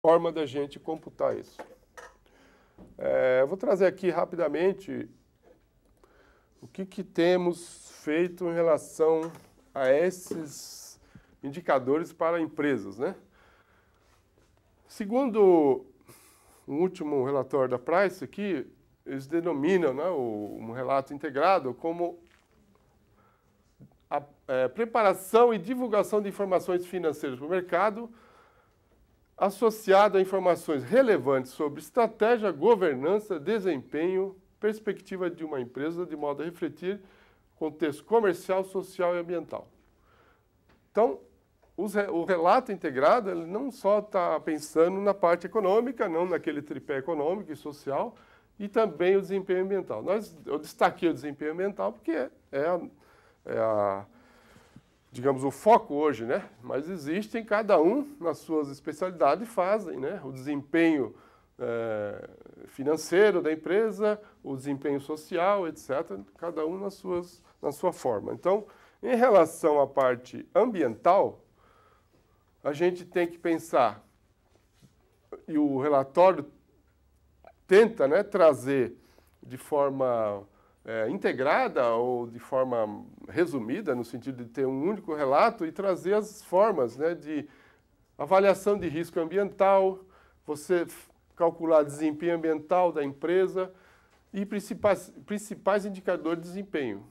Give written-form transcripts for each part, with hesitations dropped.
forma da gente computar isso. Eu vou trazer aqui rapidamente o que temos feito em relação a esses indicadores para empresas, né? Segundo o último relatório da Price aqui, eles denominam, né, um relato integrado como a preparação e divulgação de informações financeiras para o mercado associada a informações relevantes sobre estratégia, governança, desempenho, perspectiva de uma empresa, de modo a refletir contexto comercial, social e ambiental. Então, o relato integrado, ele não só está pensando na parte econômica, não naquele tripé econômico e social, e também o desempenho ambiental. Eu destaquei o desempenho ambiental porque digamos, o foco hoje, né? Mas existem, cada um nas suas especialidades fazem, né? O desempenho financeiro da empresa, o desempenho social, etc. Cada um na sua forma. Então, em relação à parte ambiental, a gente tem que pensar, e o relatório tenta, né, trazer de forma integrada ou de forma resumida, no sentido de ter um único relato e trazer as formas, né, de avaliação de risco ambiental, você calcular desempenho ambiental da empresa e principais indicadores de desempenho.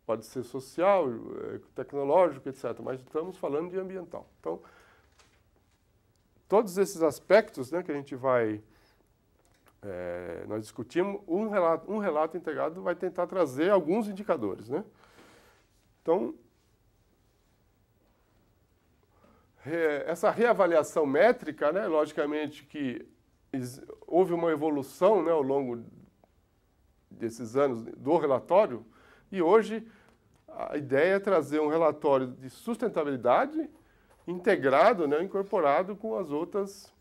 Pode ser social, tecnológico, etc., mas estamos falando de ambiental. Então, todos esses aspectos, né, que a gente vai... nós discutimos, um relato integrado vai tentar trazer alguns indicadores, né? Então, essa reavaliação métrica, né, logicamente que houve uma evolução, né, ao longo desses anos do relatório, e hoje a ideia é trazer um relatório de sustentabilidade integrado, né, incorporado com as outras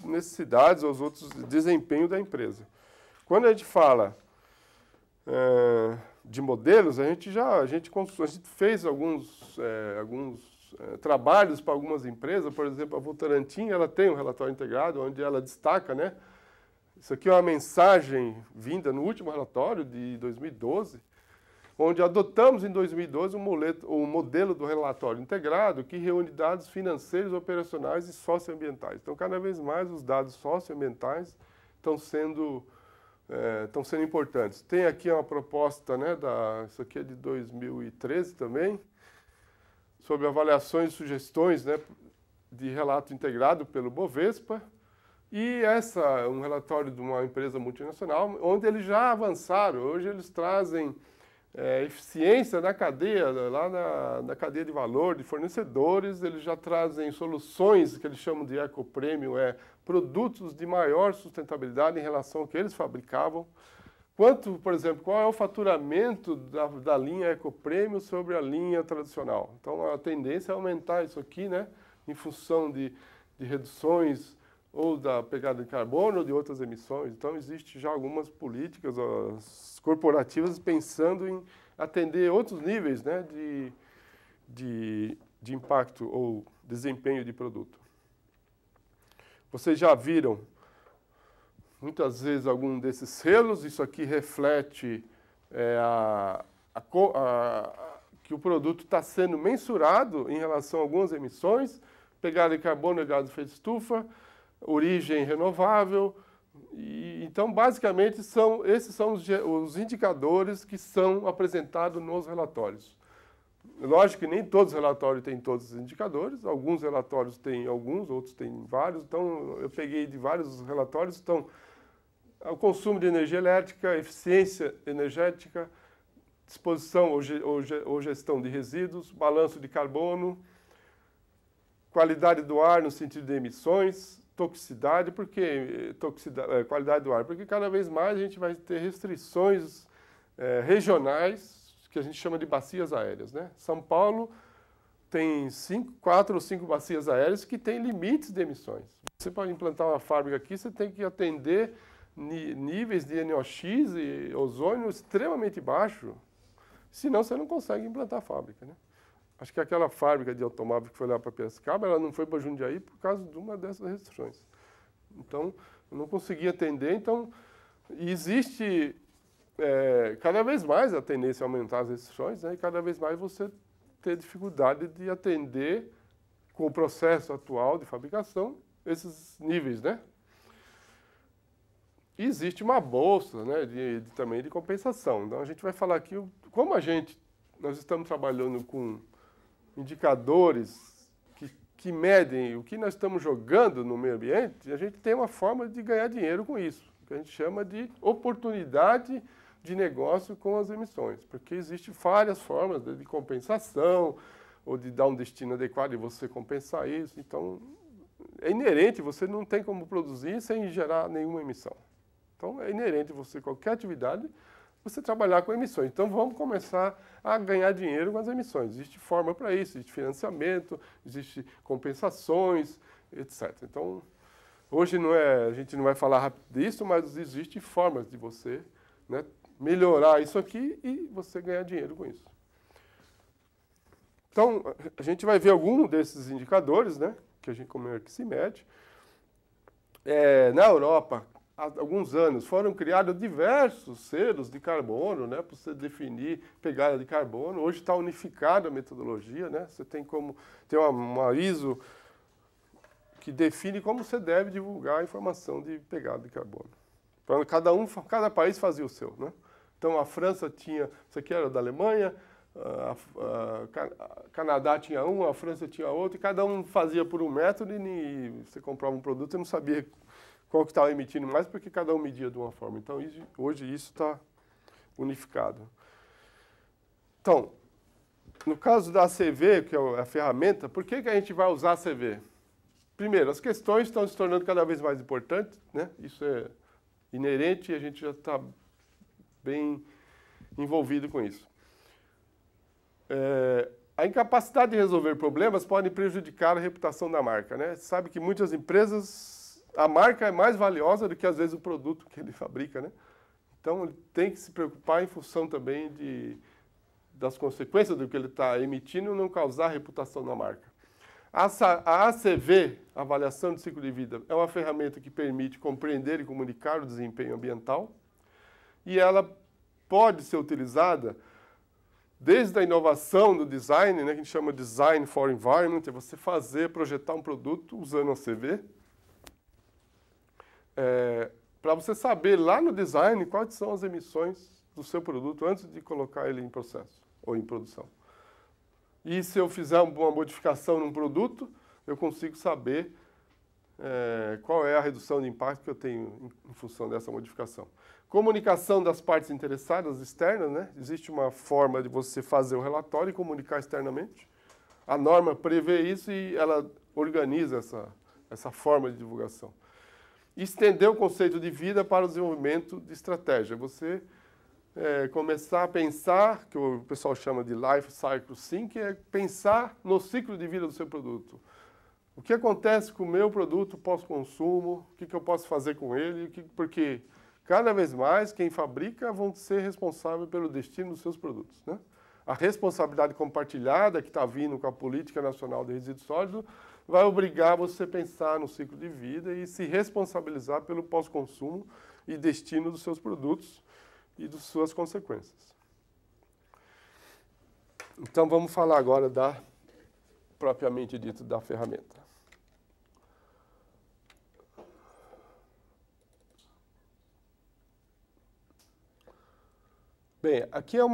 necessidades, os outros desempenhos da empresa. Quando a gente fala de modelos, a gente fez alguns trabalhos para algumas empresas, por exemplo, a Votorantim, ela tem um relatório integrado, onde ela destaca, né? Isso aqui é uma mensagem vinda no último relatório de 2012, onde adotamos em 2012 um modelo do relatório integrado que reúne dados financeiros, operacionais e socioambientais. Então, cada vez mais os dados socioambientais estão sendo importantes. Tem aqui uma proposta, né, isso aqui é de 2013 também, sobre avaliações e sugestões, né, de relato integrado pelo Bovespa, e um relatório de uma empresa multinacional, onde eles já avançaram. Hoje eles trazem eficiência na cadeia, lá na cadeia de valor de fornecedores, eles já trazem soluções que eles chamam de eco-premium, produtos de maior sustentabilidade em relação ao que eles fabricavam. Por exemplo, qual é o faturamento da linha eco-premium sobre a linha tradicional? Então, a tendência é aumentar isso aqui, né, em função de reduções ou da pegada de carbono ou de outras emissões. Então, existe já algumas políticas corporativas pensando em atender outros níveis, né, de impacto ou desempenho de produto. Vocês já viram, muitas vezes, algum desses selos. Isso aqui reflete que o produto está sendo mensurado em relação a algumas emissões, pegada de carbono e gás de efeito de estufa, origem renovável. Então, basicamente, esses são os indicadores que são apresentados nos relatórios. Lógico que nem todos os relatórios têm todos os indicadores, alguns relatórios têm alguns, outros têm vários. Então, eu peguei de vários relatórios. Então, o consumo de energia elétrica, eficiência energética, disposição ou gestão de resíduos, balanço de carbono, qualidade do ar no sentido de emissões, toxicidade, qualidade do ar, porque cada vez mais a gente vai ter restrições regionais, que a gente chama de bacias aéreas, né? São Paulo tem 4 ou 5 bacias aéreas que têm limites de emissões. Você pode implantar uma fábrica aqui, você tem que atender níveis de NOx e ozônio extremamente baixos, senão você não consegue implantar a fábrica, né? Acho que aquela fábrica de automóvel que foi lá para Piracicaba, ela não foi para Jundiaí por causa de uma dessas restrições. Então, eu não conseguia atender. Então, existe cada vez mais a tendência a aumentar as restrições, né? E cada vez mais você ter dificuldade de atender com o processo atual de fabricação esses níveis, né? E existe uma bolsa, né, também de compensação. Então, a gente vai falar aqui como nós estamos trabalhando com indicadores que medem o que nós estamos jogando no meio ambiente, a gente tem uma forma de ganhar dinheiro com isso, que a gente chama de oportunidade de negócio com as emissões, porque existem várias formas de compensação ou de dar um destino adequado e você compensar isso. Então, é inerente, você não tem como produzir sem gerar nenhuma emissão. Então, é inerente você, qualquer atividade, você trabalhar com emissões. Então, vamos começar a ganhar dinheiro com as emissões. Existe forma para isso, existe financiamento, existe compensações, etc. Então, hoje a gente não vai falar rápido disso, mas existem formas de você, né, melhorar isso aqui e você ganhar dinheiro com isso. Então, a gente vai ver algum desses indicadores, né, como é que se mede. Na Europa, há alguns anos, foram criados diversos selos de carbono, né, para você definir pegada de carbono. Hoje está unificada a metodologia, né? Você tem uma ISO que define como você deve divulgar a informação de pegada de carbono. Então, cada país fazia o seu, né? Então, a França tinha, isso aqui era da Alemanha, Canadá tinha um, a França tinha outro, e cada um fazia por um método e você comprava um produto e não sabia qual que estava emitindo mais, porque cada um media de uma forma. Então, hoje isso está unificado. Então, no caso da ACV, que é a ferramenta, por que a gente vai usar a ACV? Primeiro, as questões estão se tornando cada vez mais importantes, né? Isso é inerente e a gente já está bem envolvido com isso. A incapacidade de resolver problemas pode prejudicar a reputação da marca, né? Você sabe que muitas empresas, a marca é mais valiosa do que, às vezes, o produto que ele fabrica, né? Então, ele tem que se preocupar em função também das consequências do que ele está emitindo, não causar reputação na marca. A ACV, Avaliação de Ciclo de Vida, é uma ferramenta que permite compreender e comunicar o desempenho ambiental, e ela pode ser utilizada desde a inovação do design, né, que a gente chama de Design for Environment, é você projetar um produto usando a ACV, para você saber lá no design quais são as emissões do seu produto antes de colocar ele em processo ou em produção. E se eu fizer uma modificação num produto, eu consigo saber qual é a redução de impacto que eu tenho em função dessa modificação. Comunicação das partes interessadas externas, né? Existe uma forma de você fazer o relatório e comunicar externamente. A norma prevê isso e ela organiza essa forma de divulgação. Estender o conceito de vida para o desenvolvimento de estratégia. Você começar a pensar, que o pessoal chama de Life Cycle Sync, é pensar no ciclo de vida do seu produto. O que acontece com o meu produto pós-consumo, o que eu posso fazer com ele, porque cada vez mais quem fabrica vão ser responsáveis pelo destino dos seus produtos, né? A responsabilidade compartilhada que está vindo com a Política Nacional de Resíduos Sólidos vai obrigar você a pensar no ciclo de vida e se responsabilizar pelo pós-consumo e destino dos seus produtos e das suas consequências. Então, vamos falar agora propriamente dito, da ferramenta. Bem, aqui eu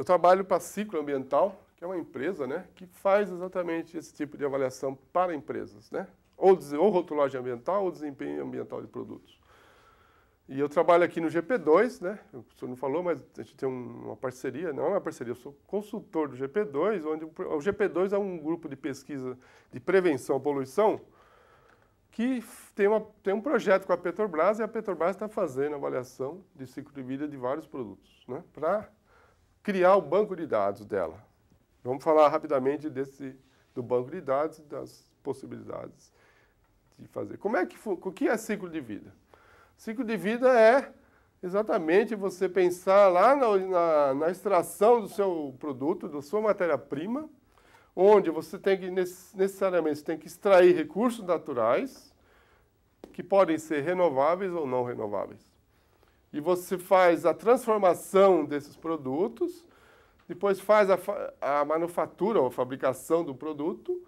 trabalho para a Ciclo Ambiental, que é uma empresa, né, que faz exatamente esse tipo de avaliação para empresas, né? Ou rotulagem ambiental ou desempenho ambiental de produtos. E eu trabalho aqui no GP2, né? O senhor não falou, mas a gente tem uma parceria, não é uma parceria, eu sou consultor do GP2, onde o GP2 é um grupo de pesquisa de prevenção à poluição que tem um projeto com a Petrobras, e a Petrobras está fazendo avaliação de ciclo de vida de vários produtos, né, para criar o banco de dados dela. Vamos falar rapidamente do banco de dados e das possibilidades de fazer. O que é ciclo de vida? Ciclo de vida é exatamente você pensar lá na extração do seu produto, da sua matéria-prima, onde você tem que, necessariamente, você tem que extrair recursos naturais, que podem ser renováveis ou não renováveis. E você faz a transformação desses produtos, depois faz a manufatura ou a fabricação do produto,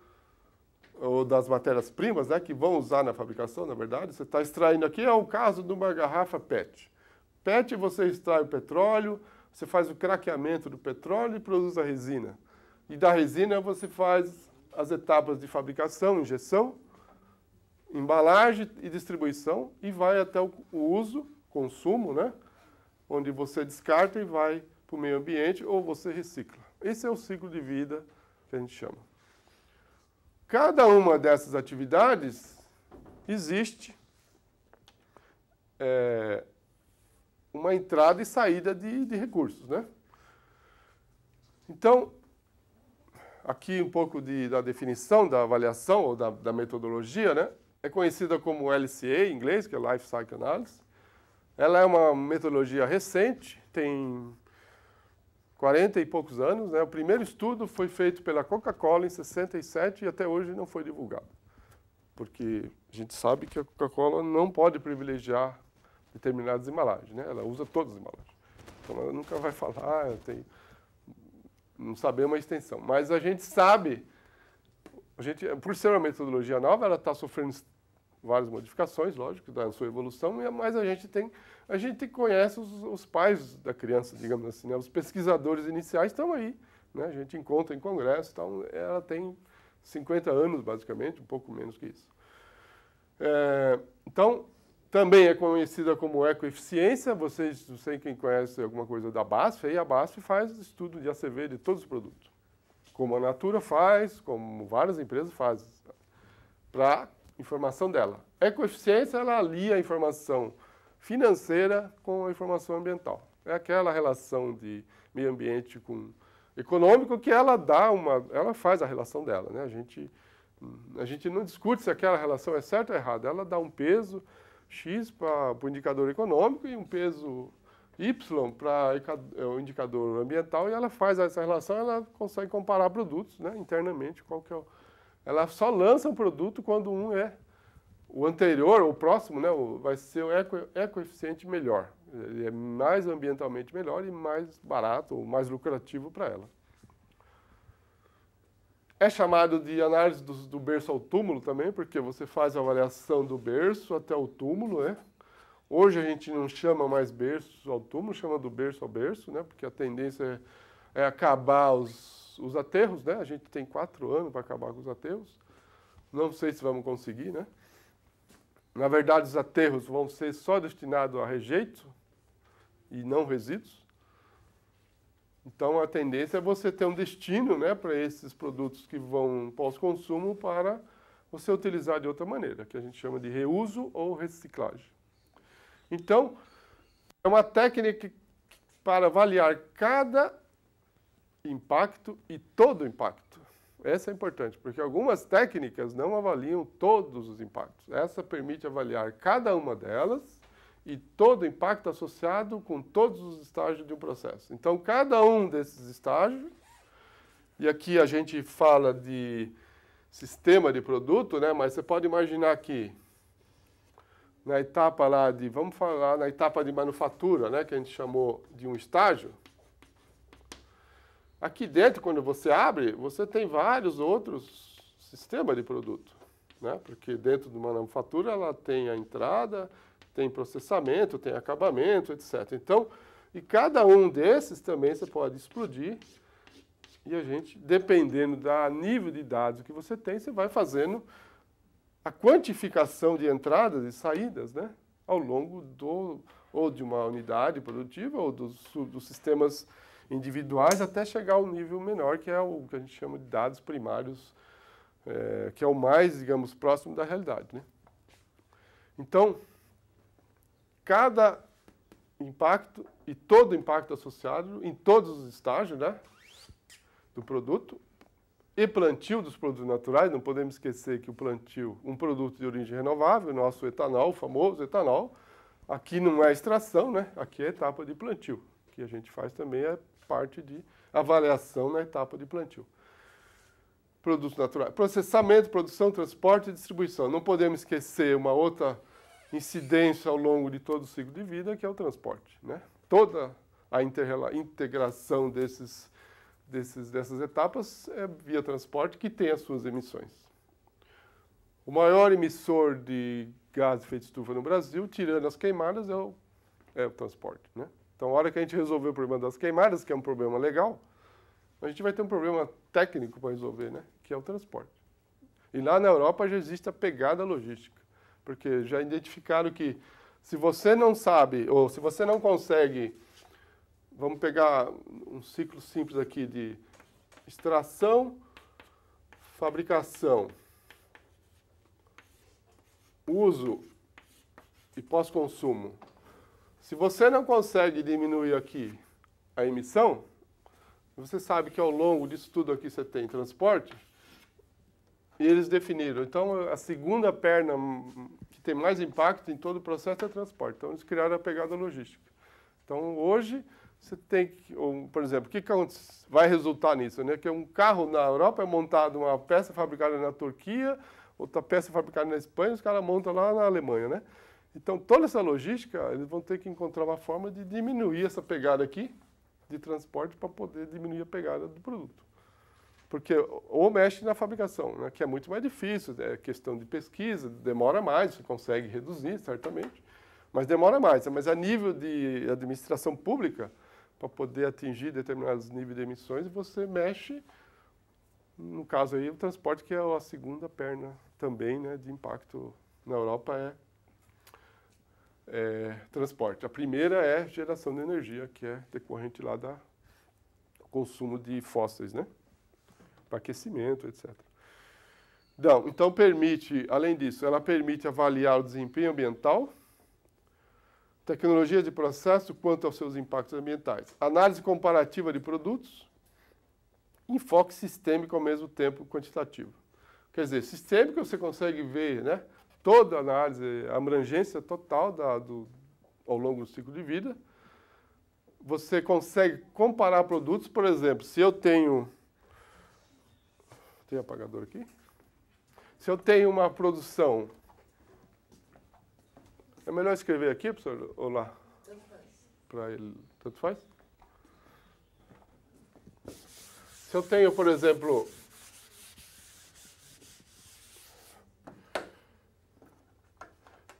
ou das matérias-primas, né, que vão usar na fabricação, na verdade. Você está extraindo aqui, é o caso de uma garrafa PET. PET, você extrai o petróleo, você faz o craqueamento do petróleo e produz a resina. E da resina você faz as etapas de fabricação, injeção, embalagem e distribuição, e vai até o uso, consumo, né, onde você descarta e vai para o meio ambiente ou você recicla. Esse é o ciclo de vida que a gente chama. Cada uma dessas atividades existe uma entrada e saída de recursos, né? Então, aqui um pouco da definição da avaliação ou da metodologia, né? É conhecida como LCA em inglês, que é Life Cycle Analysis. Ela é uma metodologia recente, tem 40 e poucos anos, né? O primeiro estudo foi feito pela Coca-Cola em 67 e até hoje não foi divulgado. Porque a gente sabe que a Coca-Cola não pode privilegiar determinadas embalagens, né? Ela usa todas as embalagens. Então ela nunca vai falar, não sabemos a extensão. Mas a gente sabe, por ser uma metodologia nova, ela está sofrendo várias modificações, lógico, da sua evolução, mas a gente conhece os pais da criança, digamos assim, né? Os pesquisadores iniciais estão aí, né? A gente encontra em congresso, então ela tem 50 anos, basicamente, um pouco menos que isso. Então, também é conhecida como ecoeficiência. Não sei quem conhece alguma coisa da BASF, aí a BASF faz estudo de ACV de todos os produtos, como a Natura faz, como várias empresas fazem, para informação dela. Ecoeficiência, ela alia a informação financeira com a informação ambiental. É aquela relação de meio ambiente com econômico que ela faz a relação dela, né? A gente não discute se aquela relação é certa ou errada. Ela dá um peso X para o indicador econômico e um peso Y para o indicador ambiental, e ela faz essa relação, ela consegue comparar produtos, né, internamente. Ela só lança um produto quando o anterior, ou o próximo, né, vai ser o ecoeficiente melhor. Ele é mais ambientalmente melhor e mais barato ou mais lucrativo para ela. É chamado de análise do berço ao túmulo também, porque você faz a avaliação do berço até o túmulo, né? Hoje a gente não chama mais berço ao túmulo, chama do berço ao berço, né? Porque a tendência é acabar os aterros, né? A gente tem 4 anos para acabar com os aterros. Não sei se vamos conseguir, né? Na verdade, os aterros vão ser só destinados a rejeito e não resíduos. Então, a tendência é você ter um destino, né, para esses produtos que vão pós-consumo para você utilizar de outra maneira, que a gente chama de reuso ou reciclagem. Então, é uma técnica para avaliar cada impacto e todo o impacto. Essa é importante, porque algumas técnicas não avaliam todos os impactos. Essa permite avaliar cada uma delas e todo o impacto associado com todos os estágios de um processo. Então, cada um desses estágios, e aqui a gente fala de sistema de produto, né? Mas você pode imaginar que na etapa lá vamos falar na etapa de manufatura, né? Que a gente chamou de um estágio. Aqui dentro, quando você abre, você tem vários outros sistemas de produto, né? Porque dentro de uma manufatura ela tem a entrada, tem processamento, tem acabamento, etc. Então, e cada um desses também você pode explodir e a gente, dependendo do nível de dados que você tem, você vai fazendo a quantificação de entradas e saídas, né? Ao longo ou de uma unidade produtiva ou dos sistemas individuais até chegar ao nível menor, que é o que a gente chama de dados primários, que é o mais, digamos, próximo da realidade, né? Então, cada impacto e todo o impacto associado em todos os estágios, né, do produto e plantio dos produtos naturais. Não podemos esquecer que o plantio, um produto de origem renovável, nosso etanol, o famoso etanol, Aqui não é extração, né? Aqui é etapa de plantio. O que a gente faz também é parte de avaliação na etapa de plantio. Produtos naturais. Processamento, produção, transporte e distribuição. Não podemos esquecer uma outra incidência ao longo de todo o ciclo de vida, que é o transporte, né? Toda a integração dessas etapas é via transporte, que tem as suas emissões. O maior emissor de gás de efeito estufa no Brasil, tirando as queimadas, é o transporte, né? Então, a hora que a gente resolver o problema das queimadas, que é um problema legal, a gente vai ter um problema técnico para resolver, né? Que é o transporte. E lá na Europa já existe a pegada logística, porque já identificaram que se você não sabe, ou se você não consegue, vamos pegar um ciclo simples aqui de extração, fabricação, uso e pós-consumo. Se você não consegue diminuir aqui a emissão, você sabe que ao longo disso tudo aqui você tem transporte, e eles definiram. Então, a segunda perna que tem mais impacto em todo o processo é o transporte. Então, eles criaram a pegada logística. Então, hoje, você tem que, por exemplo, o que vai resultar nisso, né? Que um carro na Europa é montado uma peça fabricada na Turquia, outra peça fabricada na Espanha, os caras montam lá na Alemanha, né? Então, toda essa logística, eles vão ter que encontrar uma forma de diminuir essa pegada aqui de transporte para poder diminuir a pegada do produto. Porque ou mexe na fabricação, né, que é muito mais difícil, é questão de pesquisa, demora mais, você consegue reduzir, certamente, mas demora mais. Mas a nível de administração pública, para poder atingir determinados níveis de emissões, você mexe, no caso aí, o transporte, que é a segunda perna também, né, de impacto na Europa, é transporte. A primeira é geração de energia, que é decorrente lá do consumo de fósseis, né? Para aquecimento, etc. Então, permite, além disso, ela permite avaliar o desempenho ambiental, tecnologias de processo quanto aos seus impactos ambientais, análise comparativa de produtos, enfoque sistêmico ao mesmo tempo quantitativo. Quer dizer, sistêmico você consegue ver, né, toda a análise, a abrangência total ao longo do ciclo de vida. Você consegue comparar produtos, por exemplo, se eu tenho... Tem apagador aqui? Se eu tenho uma produção... É melhor escrever aqui, professor, ou lá? Tanto faz. Para ele, tanto faz? Se eu tenho, por exemplo...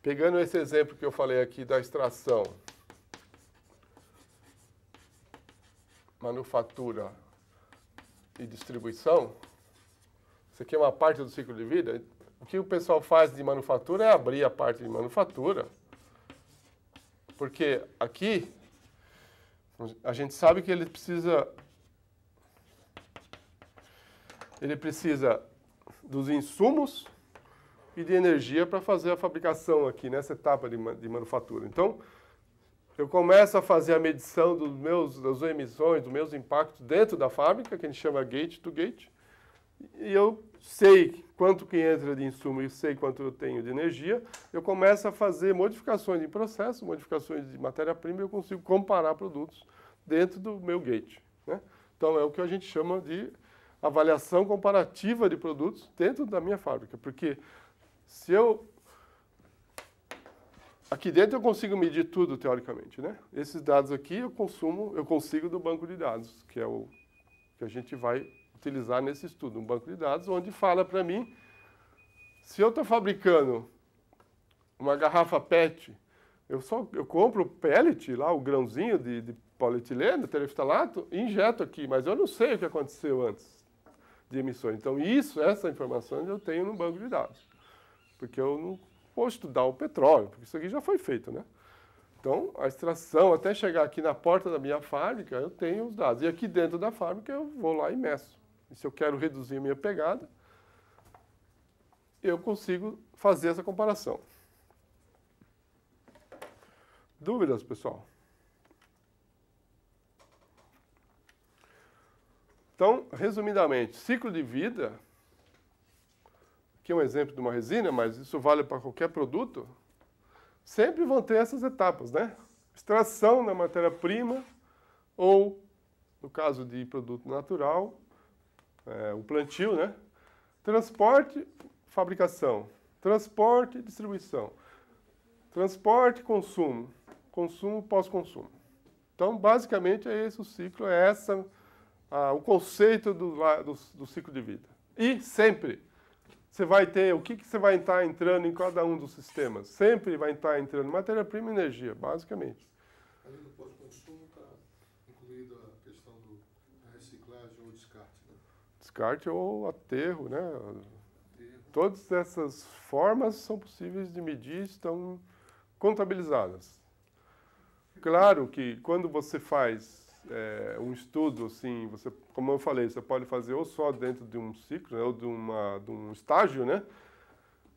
Pegando esse exemplo que eu falei aqui da extração, manufatura e distribuição, isso aqui é uma parte do ciclo de vida. O que o pessoal faz de manufatura é abrir a parte de manufatura, porque aqui a gente sabe que ele precisa dos insumos e de energia para fazer a fabricação aqui nessa etapa de manufatura. Então, eu começo a fazer a medição das emissões, dos meus impactos dentro da fábrica, que a gente chama gate to gate, e eu sei quanto que entra de insumo e sei quanto eu tenho de energia, eu começo a fazer modificações de processo, modificações de matéria-prima, e eu consigo comparar produtos dentro do meu gate, né? Então, é o que a gente chama de avaliação comparativa de produtos dentro da minha fábrica, porque se eu... Aqui dentro eu consigo medir tudo, teoricamente, né? Esses dados aqui eu consigo do banco de dados, que é o que a gente vai utilizar nesse estudo, um banco de dados, onde fala para mim, se eu estou fabricando uma garrafa PET, eu compro o pellet, lá, o grãozinho de polietileno, tereftalato, e injeto aqui, mas eu não sei o que aconteceu antes de emissões. Então, essa informação eu tenho no banco de dados, porque eu não vou estudar o petróleo, porque isso aqui já foi feito, né? Então, a extração, até chegar aqui na porta da minha fábrica, eu tenho os dados. E aqui dentro da fábrica eu vou lá e meço. E se eu quero reduzir a minha pegada, eu consigo fazer essa comparação. Dúvidas, pessoal? Então, resumidamente, ciclo de vida, aqui é um exemplo de uma resina, mas isso vale para qualquer produto. sempre vão ter essas etapas, né? Extração da matéria-prima ou, no caso de produto natural, o plantio, né? Transporte, fabricação. Transporte e distribuição. Transporte, consumo. Consumo, pós-consumo. Então, basicamente, é esse o ciclo, o conceito do ciclo de vida. E sempre você vai ter, o que você vai estar entrando em cada um dos sistemas? Sempre vai estar entrando matéria-prima e energia, basicamente. Ali no pós-consumo está incluída a questão da reciclagem ou descarte, né? Descarte ou aterro, né? Aterro. Todas essas formas são possíveis de medir, estão contabilizadas. Claro que quando você faz um estudo, assim, como eu falei, você pode fazer ou só dentro de um ciclo, né, ou de um estágio, né?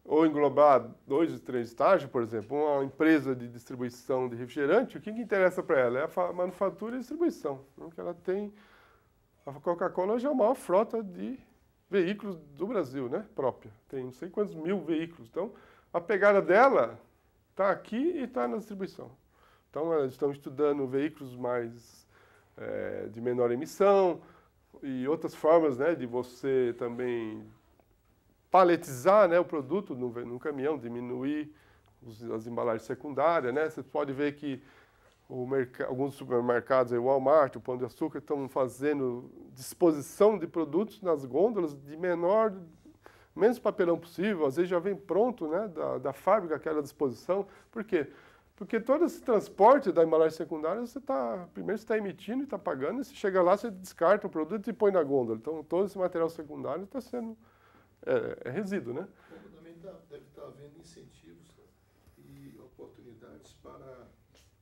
Ou englobar 2 ou 3 estágios, por exemplo, uma empresa de distribuição de refrigerante, o que interessa para ela? É a manufatura e distribuição. Porque ela tem... A Coca-Cola já é a maior frota de veículos do Brasil, né? Própria. Tem não sei quantos mil veículos. Então, a pegada dela está aqui e está na distribuição. Então, elas estão estudando veículos de menor emissão e outras formas, né, de você também paletizar, né, o produto num caminhão, diminuir as embalagens secundárias, né? Você pode ver que alguns supermercados, o Walmart, o Pão de Açúcar, estão fazendo disposição de produtos nas gôndolas de menos papelão possível, às vezes já vem pronto, né, da fábrica aquela disposição. Por quê? Porque todo esse transporte da embalagem secundária, primeiro você está emitindo e está pagando, e você chega lá, você descarta o produto e põe na gôndola. Então, todo esse material secundário está sendo resíduo, né? Também deve estar havendo incentivos e oportunidades para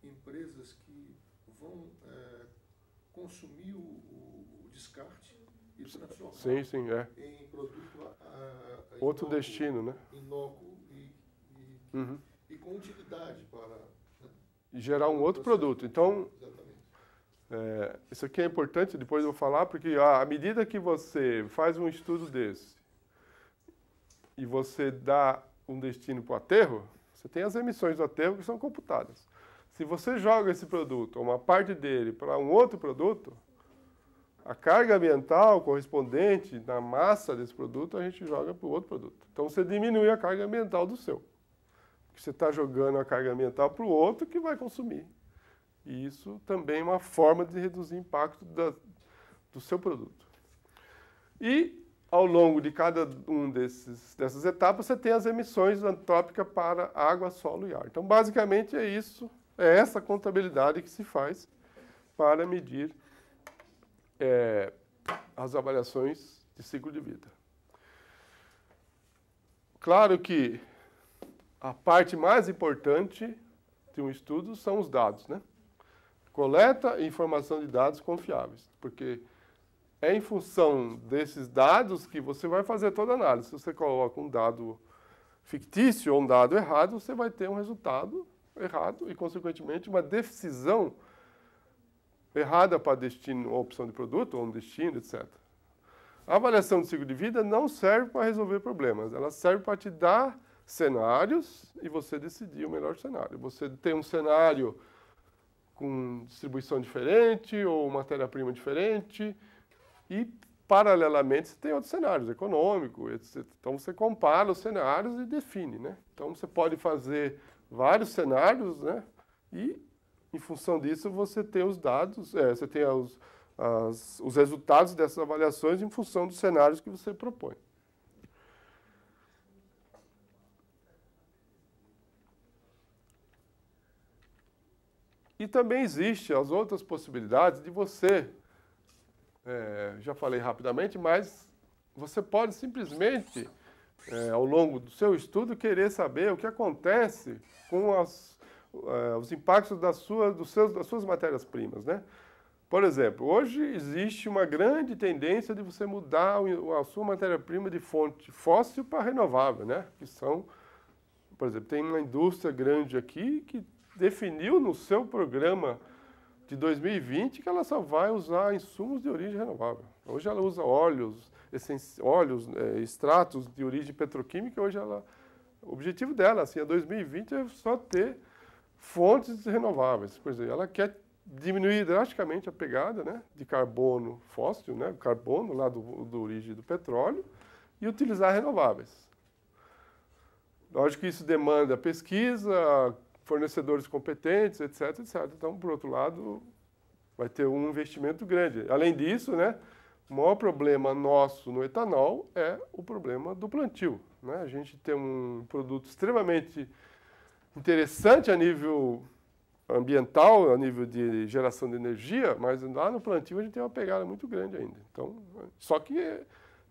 empresas que vão consumir o descarte e transformar em produto outro destino, né? Inócuo Uhum. E com utilidade para... Né? E gerar um outro produto. Então, isso aqui é importante, depois eu vou falar, porque à medida que você faz um estudo desse e você dá um destino para o aterro, você tem as emissões do aterro que são computadas. Se você joga esse produto, ou uma parte dele, para um outro produto, a carga ambiental correspondente na massa desse produto, a gente joga para o outro produto. Então, você diminui a carga ambiental do seu. Porque você está jogando a carga ambiental para o outro que vai consumir. E isso também é uma forma de reduzir o impacto do seu produto. E, ao longo de cada dessas etapas, você tem as emissões antrópicas para água, solo e ar. Então, basicamente, é essa contabilidade que se faz para medir as avaliações de ciclo de vida. Claro que a parte mais importante de um estudo são os dados, né? Coleta e informação de dados confiáveis, porque é em função desses dados que você vai fazer toda a análise. Se você coloca um dado fictício ou um dado errado, você vai ter um resultado errado e, consequentemente, uma decisão errada para destino, ou opção de produto, ou um destino, etc. A avaliação de ciclo de vida não serve para resolver problemas, ela serve para te dar cenários e você decidir o melhor cenário. Você tem um cenário com distribuição diferente ou matéria-prima diferente e, paralelamente, você tem outros cenários econômicos, etc. Então, você compara os cenários e define, né? Então, você pode fazer vários cenários, né? E, em função disso, você tem os dados, você tem os resultados dessas avaliações em função dos cenários que você propõe. E também existem as outras possibilidades de você, já falei rapidamente, mas você pode simplesmente, ao longo do seu estudo, querer saber o que acontece com os impactos das suas matérias-primas, né? Por exemplo, hoje existe uma grande tendência de você mudar a sua matéria-prima de fonte fóssil para renovável, né? Que são, por exemplo, tem uma indústria grande aqui que definiu no seu programa de 2020 que ela só vai usar insumos de origem renovável. Hoje ela usa óleos, extratos de origem petroquímica, hoje ela O objetivo dela, assim, a 2020 é só ter fontes renováveis. Por exemplo, ela quer diminuir drasticamente a pegada, né, de carbono fóssil, né, o carbono lá do origem do petróleo, e utilizar renováveis. Lógico que isso demanda pesquisa, fornecedores competentes, etc, etc. Então, por outro lado, vai ter um investimento grande. Além disso, né, o maior problema nosso no etanol é o problema do plantio, né? A gente tem um produto extremamente interessante a nível ambiental, a nível de geração de energia, mas lá no plantio a gente tem uma pegada muito grande ainda. Então, só que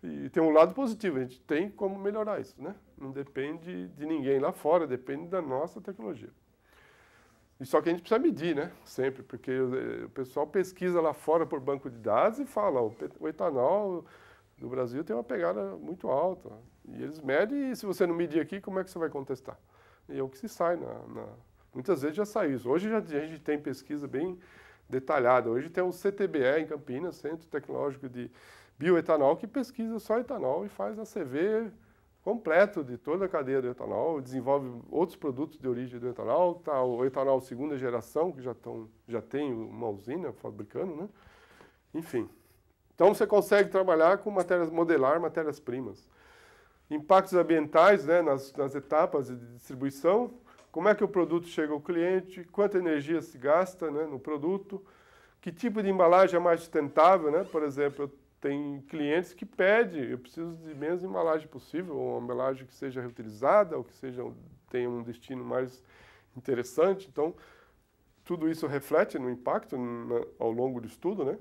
e tem um lado positivo, a gente tem como melhorar isso, né? Não depende de ninguém lá fora, depende da nossa tecnologia. E só que a gente precisa medir, né? Sempre, porque o pessoal pesquisa lá fora por banco de dados e fala, o etanol do Brasil tem uma pegada muito alta. E eles medem e se você não medir aqui, como é que você vai contestar? E é o que se sai muitas vezes já sai isso. Hoje a gente tem pesquisa bem detalhada. Hoje tem o CTBE em Campinas, Centro Tecnológico de Bioetanol, que pesquisa só etanol e faz a CV completo de toda a cadeia do etanol, desenvolve outros produtos de origem do etanol, tá o etanol segunda geração, que já tem uma usina fabricando, né? Enfim. Então você consegue trabalhar com modelar matérias-primas. Impactos ambientais, né, nas etapas de distribuição, como é que o produto chega ao cliente, quanta energia se gasta, né, no produto, que tipo de embalagem é mais sustentável, né? Por exemplo, tem clientes que pedem, eu preciso de menos embalagem possível, ou uma embalagem que seja reutilizada, ou que tenha um destino mais interessante. Então, tudo isso reflete no impacto ao longo do estudo, né?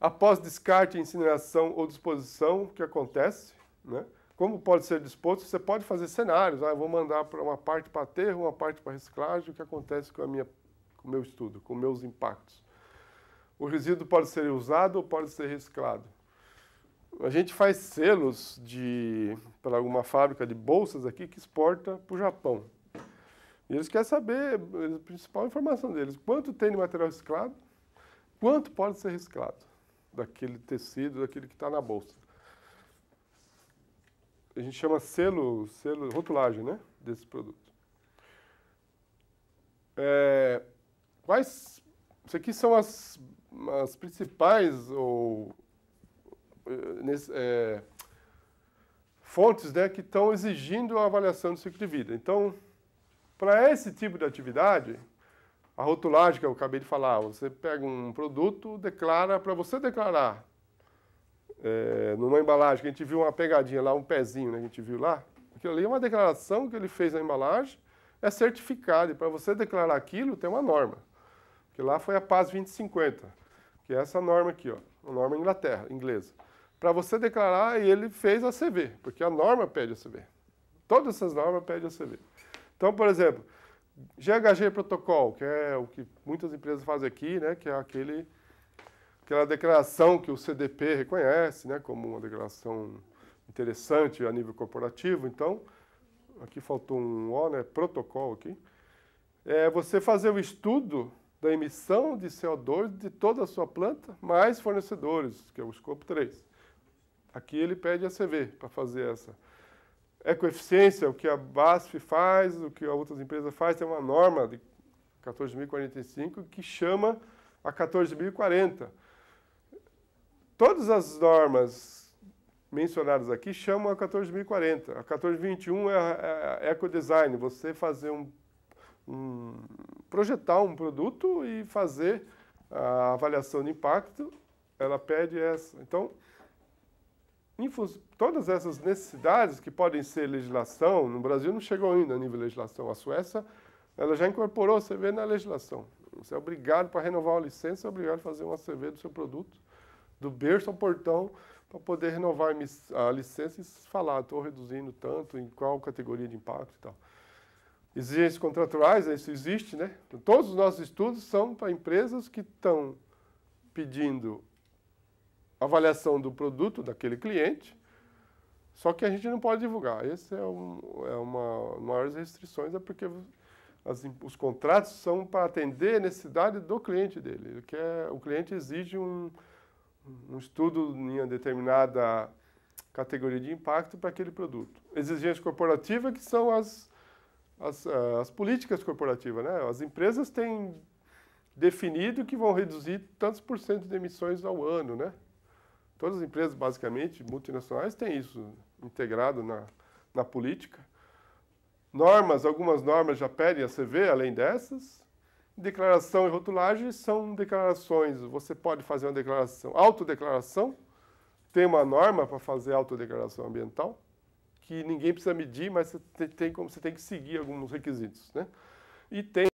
Após descarte, incineração ou disposição, o que acontece, né? Como pode ser disposto? Você pode fazer cenários. Eu vou mandar para uma parte para aterro, uma parte para reciclagem, o que acontece com o meu estudo, com meus impactos. O resíduo pode ser usado ou pode ser reciclado. A gente faz selos para alguma fábrica de bolsas aqui que exporta para o Japão. E eles querem saber, a principal informação deles, quanto tem de material reciclado, quanto pode ser reciclado daquele tecido, daquele que está na bolsa. A gente chama rotulagem, né, desse produto. Isso aqui são as principais fontes, né, que estão exigindo a avaliação do ciclo de vida. Então, para esse tipo de atividade, a rotulagem que eu acabei de falar, você pega um produto, declara, para você declarar, numa embalagem, que a gente viu uma pegadinha lá, um pezinho, né, que a gente viu lá, aquilo ali é uma declaração que ele fez na embalagem, é certificado, e para você declarar aquilo tem uma norma, que lá foi a PAS 2050, que é essa norma aqui, ó, a norma inglesa. Para você declarar, ele fez a CV, porque a norma pede a CV. Todas essas normas pedem a CV. Então, por exemplo, GHG Protocol, que é o que muitas empresas fazem aqui, né, que é aquela declaração que o CDP reconhece, né, como uma declaração interessante a nível corporativo. Então, aqui faltou um O, né, protocolo aqui. É você fazer o estudo da emissão de CO2 de toda a sua planta, mais fornecedores, que é o escopo 3. Aqui ele pede a CV para fazer essa. Ecoeficiência, o que a BASF faz, o que outras empresas fazem, tem uma norma de 14.045 que chama a 14.040. Todas as normas mencionadas aqui chamam a 14.040. A 14.021 é a ecodesign, você fazer projetar um produto e fazer a avaliação de impacto, ela pede essa. Então, todas essas necessidades que podem ser legislação, no Brasil não chegou ainda a nível de legislação. A Suécia, ela já incorporou a CV na legislação. Você é obrigado, para renovar uma licença, é obrigado a fazer uma CV do seu produto, do berço ao portão, para poder renovar a licença e falar, estou reduzindo tanto, em qual categoria de impacto e tal. Exigências contratuais, isso existe, né? Todos os nossos estudos são para empresas que estão pedindo avaliação do produto daquele cliente, só que a gente não pode divulgar. Essa é uma das maiores restrições, é porque os contratos são para atender a necessidade do cliente dele. O cliente exige um estudo em uma determinada categoria de impacto para aquele produto. Exigência corporativa, que são as políticas corporativas, né? As empresas têm definido que vão reduzir tantos por cento de emissões ao ano, né? Todas as empresas, basicamente, multinacionais, têm isso integrado na política. Normas, algumas normas já pedem a CV, além dessas. Declaração e rotulagem são declarações. Você pode fazer uma declaração, autodeclaração. Tem uma norma para fazer autodeclaração ambiental, que ninguém precisa medir, mas você tem que seguir alguns requisitos, né? E tem